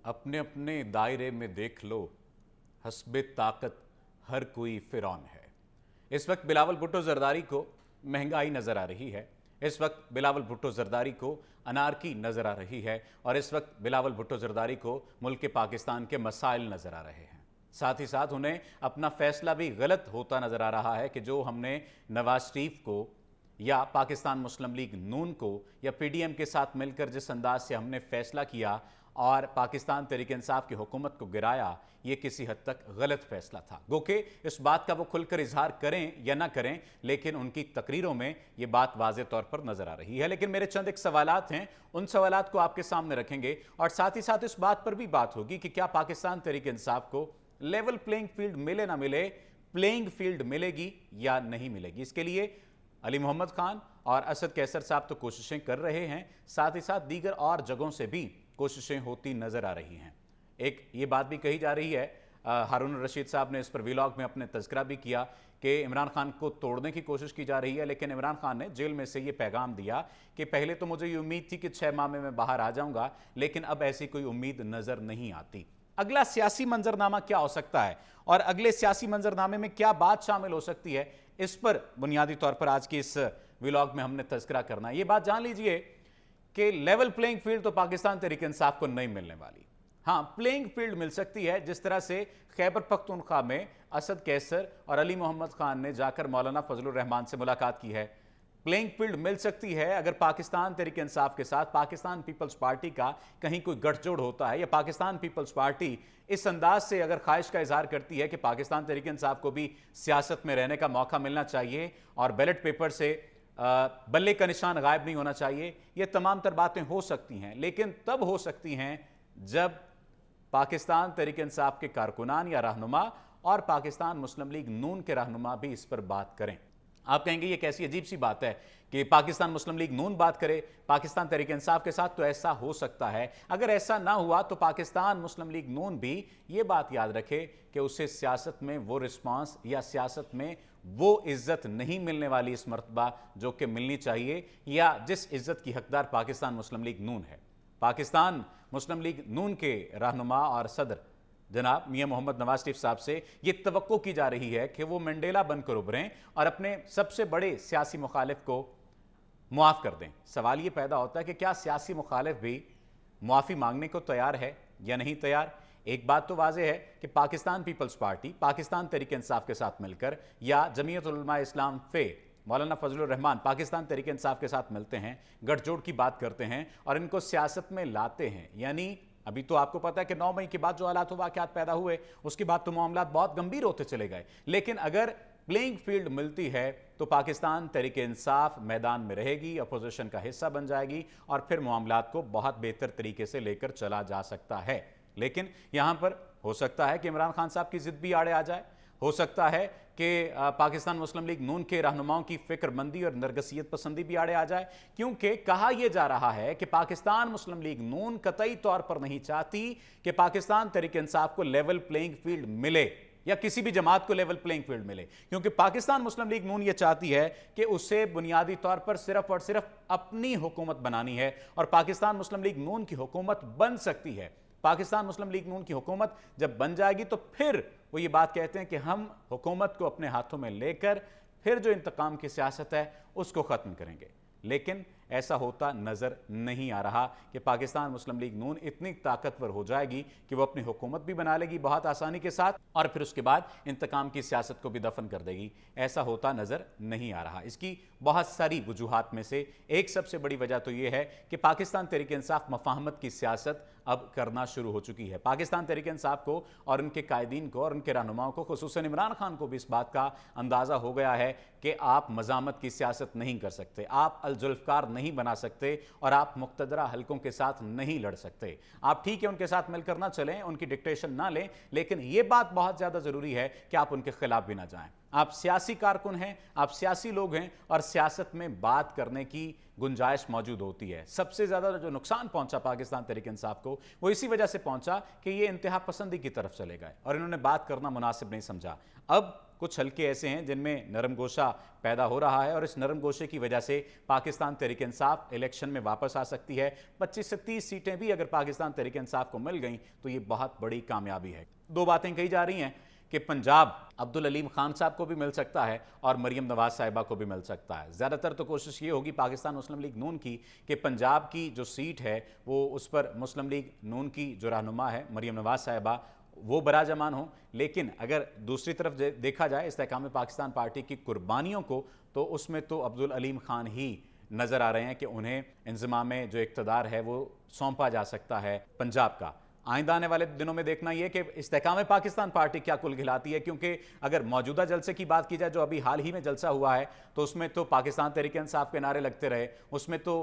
अपने अपने दायरे में देख लो, हस्बे ताकत हर कोई फिरौन है। इस वक्त बिलावल भुट्टो जरदारी को महंगाई नजर आ रही है। इस वक्त बिलावल भुट्टो जरदारी को अनारकी नजर आ रही है और इस वक्त बिलावल भुट्टो जरदारी को मुल्क पाकिस्तान के मसाइल नजर आ रहे हैं। साथ ही साथ उन्हें अपना फैसला भी गलत होता नजर आ रहा है कि जो हमने नवाज शरीफ को या पाकिस्तान मुस्लिम लीग नून को या पीडीएम के साथ मिलकर जिस अंदाज से हमने फैसला किया और पाकिस्तान तहरीक इंसाफ की हुकूमत को गिराया, ये किसी हद तक गलत फैसला था। गो के इस बात का वो खुलकर इजहार करें या ना करें, लेकिन उनकी तकरीरों में ये बात वाज़े तौर पर नजर आ रही है। लेकिन मेरे चंद एक सवालात हैं, उन सवालात को आपके सामने रखेंगे और साथ ही साथ इस बात पर भी बात होगी कि क्या पाकिस्तान तहरीक इंसाफ को लेवल प्लेइंग फील्ड मिले ना मिले, प्लेइंग फील्ड मिलेगी या नहीं मिलेगी। इसके लिए अली मोहम्मद खान और असद कैसर साहब तो कोशिशें कर रहे हैं, साथ ही साथ दीगर और जगहों से भी कोशिशें होती नजर आ रही हैं। एक ये बात भी कही जा रही है, हारून रशीद साहब ने इस पर व्लॉग में अपने तज़किरा भी किया कि इमरान खान को तोड़ने की कोशिश की जा रही है, लेकिन इमरान खान ने जेल में से ये पैगाम दिया कि पहले तो मुझे ये उम्मीद थी कि 6 माह में मैं बाहर आ जाऊंगा, लेकिन अब ऐसी कोई उम्मीद नजर नहीं आती। अगला सियासी मंजरनामा क्या हो सकता है और अगले सियासी मंजरनामे में क्या बात शामिल हो सकती है, इस पर बुनियादी तौर पर आज की इस व्लॉग में हमने तज़किरा करना है। ये बात जान लीजिए कि लेवल प्लेइंग फील्ड तो पाकिस्तान तहरीक इंसाफ को नहीं मिलने वाली। हाँ, प्लेइंग फील्ड मिल सकती है जिस तरह से खैबर पख्तूनख्वा में असद कैसर और अली मोहम्मद खान ने जाकर मौलाना फजलुर रहमान से मुलाकात की है। प्लेइंग फील्ड मिल सकती है अगर पाकिस्तान तहरीक इंसाफ के साथ पाकिस्तान पीपल्स पार्टी का कहीं कोई गठजोड़ होता है या पाकिस्तान पीपल्स पार्टी इस अंदाज से अगर ख्वाहिश का इजहार करती है कि पाकिस्तान तहरीक इंसाफ को भी सियासत में रहने का मौका मिलना चाहिए और बैलेट पेपर से बल्ले का निशान गायब नहीं होना चाहिए। ये तमाम तर बातें हो सकती हैं, लेकिन तब हो सकती हैं जब पाकिस्तान तहरीक इंसाफ के कारकुनान या रहनुमा और पाकिस्तान मुस्लिम लीग नून के रहनुमा भी इस पर बात करें। आप कहेंगे ये कैसी अजीब सी बात है कि पाकिस्तान मुस्लिम लीग नून बात करे पाकिस्तान तहरीक इंसाफ के साथ, तो ऐसा हो सकता है। अगर ऐसा ना हुआ तो पाकिस्तान मुस्लिम लीग नून भी ये बात याद रखे कि उसे सियासत में वो रिस्पांस या सियासत में वो इज्जत नहीं मिलने वाली इस मर्तबा जो कि मिलनी चाहिए या जिस इज्जत की हकदार पाकिस्तान मुस्लिम लीग नून है। पाकिस्तान मुस्लिम लीग नून के रहनुमा और सदर जनाब मियां मोहम्मद नवाज शरीफ साहब से ये तवक्को की जा रही है कि वो मंडेला बनकर उभरें और अपने सबसे बड़े सियासी मुखालिफ को मुआफ़ कर दें। सवाल ये पैदा होता है कि क्या सियासी मुखालिफ भी मुआफ़ी मांगने को तैयार है या नहीं तैयार। एक बात तो वाज़ेह है कि पाकिस्तान पीपल्स पार्टी पाकिस्तान तहरीक इंसाफ के साथ मिलकर या जमीयत उलमा इस्लाम फे मौलाना फजलुर रहमान पाकिस्तान तहरीक इंसाफ के साथ मिलते हैं, गठजोड़ की बात करते हैं और इनको सियासत में लाते हैं। यानी अभी तो आपको पता है कि 9 मई के बाद जो हालात वाक़यात पैदा हुए उसके बाद तो मामलात बहुत गंभीर होते चले गए, लेकिन अगर प्लेइंग फील्ड मिलती है तो पाकिस्तान तहरीक इंसाफ मैदान में रहेगी, अपोजिशन का हिस्सा बन जाएगी और फिर मामलात को बहुत बेहतर तरीके से लेकर चला जा सकता है। लेकिन यहां पर हो सकता है कि इमरान खान साहब की जिद भी आड़े आ जाए, हो सकता है कि पाकिस्तान मुस्लिम लीग नून के रहनुमाओं की फिक्रमंदी और नरगसियत पसंदी भी आड़े आ जाए, क्योंकि कहा यह जा रहा है कि पाकिस्तान मुस्लिम लीग नून कतई तौर पर नहीं चाहती कि पाकिस्तान तहरीक इंसाफ को लेवल प्लेइंग फील्ड मिले या किसी भी जमात को लेवल प्लेइंग फील्ड मिले, क्योंकि पाकिस्तान मुस्लिम लीग नून ये चाहती है कि उसे बुनियादी तौर पर सिर्फ और सिर्फ अपनी हुकूमत बनानी है और पाकिस्तान मुस्लिम लीग नून की हुकूमत बन सकती है। पाकिस्तान मुस्लिम लीग नून की हुकूमत जब बन जाएगी तो फिर वो ये बात कहते हैं कि हम हुकूमत को अपने हाथों में लेकर फिर जो इंतकाम की सियासत है उसको ख़त्म करेंगे। लेकिन ऐसा होता नजर नहीं आ रहा कि पाकिस्तान मुस्लिम लीग नून इतनी ताकतवर हो जाएगी कि वो अपनी हुकूमत भी बना लेगी बहुत आसानी के साथ और फिर उसके बाद इंतकाम की सियासत को भी दफन कर देगी। ऐसा होता नजर नहीं आ रहा। इसकी बहुत सारी वजूहात में से एक सबसे बड़ी वजह तो ये है कि पाकिस्तान तहरीक इंसाफ मफाहमत की सियासत अब करना शुरू हो चुकी है। पाकिस्तान तहरीक इंसाफ को और उनके कायदीन को और उनके रहनुमाओं को, खुसूसन इमरान खान को भी इस बात का अंदाज़ा हो गया है कि आप मज़ामत की सियासत नहीं कर सकते, आप अल-जुल्फ़कार नहीं बना सकते और आप मुक़्तदरा हलकों के साथ नहीं लड़ सकते। आप ठीक है उनके साथ मिलकर ना चलें, उनकी डिक्टेशन ना लें, लेकिन यह बात बहुत ज़्यादा ज़रूरी है कि आप उनके खिलाफ भी ना जाएं। आप सियासी कारकुन हैं, आप सियासी लोग हैं और सियासत में बात करने की गुंजाइश मौजूद होती है। सबसे ज़्यादा जो नुकसान पहुंचा पाकिस्तान तहरीक इंसाफ को वो इसी वजह से पहुंचा कि ये इंतहा पसंदी की तरफ चले गए और इन्होंने बात करना मुनासिब नहीं समझा। अब कुछ हल्के ऐसे हैं जिनमें नरम गोशा पैदा हो रहा है और इस नरम गोशे की वजह से पाकिस्तान तहरीक इंसाफ इलेक्शन में वापस आ सकती है। 25 से 30 सीटें भी अगर पाकिस्तान तहरीक इंसाफ को मिल गई तो ये बहुत बड़ी कामयाबी है। दो बातें कही जा रही हैं कि पंजाब अब्दुल अलीम खान साहब को भी मिल सकता है और मरियम नवाज साहिबा को भी मिल सकता है। ज़्यादातर तो कोशिश ये होगी पाकिस्तान मुस्लिम लीग नून की कि पंजाब की जो सीट है वो उस पर मुस्लिम लीग नून की जो रहनुमा है मरियम नवाज साहिबा वो बराजमान हो। लेकिन अगर दूसरी तरफ देखा जाए इस्तेहकाम पाकिस्तान पार्टी की कुर्बानियों को तो उसमें तो अब्दुल अलीम खान ही नज़र आ रहे हैं कि उन्हें इंज़माम में जो इक़्तिदार है वो सौंपा जा सकता है पंजाब का। आइंदा आने वाले दिनों में देखना ये कि इस्तेहकाम पाकिस्तान पार्टी क्या कुल खिलाती है, क्योंकि अगर मौजूदा जलसे की बात की जाए जो अभी हाल ही में जलसा हुआ है तो उसमें तो पाकिस्तान तहरीक इंसाफ के नारे लगते रहे, उसमें तो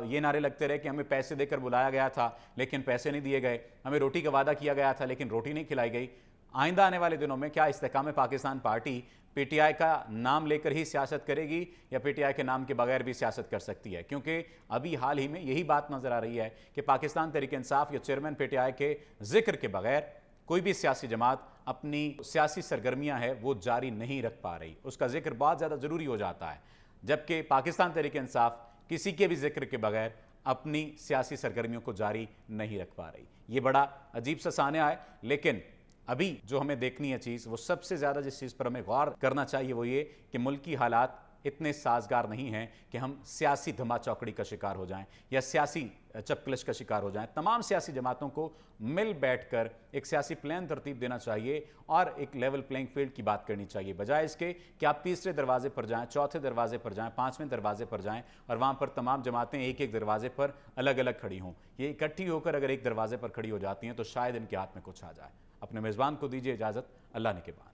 ये नारे लगते रहे कि हमें पैसे देकर बुलाया गया था लेकिन पैसे नहीं दिए गए, हमें रोटी का वादा किया गया था लेकिन रोटी नहीं खिलाई गई। आइंदा आने वाले दिनों में क्या इस्तेहकाम पाकिस्तान पार्टी पीटीआई का नाम लेकर ही सियासत करेगी या पीटीआई के नाम के बगैर भी सियासत कर सकती है? क्योंकि अभी हाल ही में यही बात नजर आ रही है कि पाकिस्तान तहरीक इंसाफ या चेयरमैन पीटीआई के जिक्र के बगैर कोई भी सियासी जमात अपनी सियासी सरगर्मियां है वो जारी नहीं रख पा रही, उसका जिक्र बहुत ज़्यादा ज़रूरी हो जाता है, जबकि पाकिस्तान तहरीक इंसाफ किसी के भी जिक्र के बगैर अपनी सियासी सरगर्मियों को जारी नहीं रख पा रही। ये बड़ा अजीब सा सान्या है, लेकिन अभी जो हमें देखनी है चीज़ वो सबसे ज़्यादा जिस चीज़ पर हमें गौर करना चाहिए वो ये कि मुल्की हालात इतने साजगार नहीं हैं कि हम सियासी धमा चौकड़ी का शिकार हो जाएं या सियासी चपकलिश का शिकार हो जाएं। तमाम सियासी जमातों को मिल बैठकर एक सियासी प्लान तरतीब देना चाहिए और एक लेवल प्लेइंग फील्ड की बात करनी चाहिए, बजाय इसके कि आप तीसरे दरवाजे पर जाएं, चौथे दरवाजे पर जाएं, पांचवें दरवाजे पर जाएं और वहां पर तमाम जमातें एक एक दरवाजे पर अलग अलग खड़ी हों। ये इकट्ठी होकर अगर एक दरवाजे पर खड़ी हो जाती हैं तो शायद इनके हाथ में कुछ आ जाए। अपने मेज़बान को दीजिए इजाज़त, अल्लाह ने के बाद।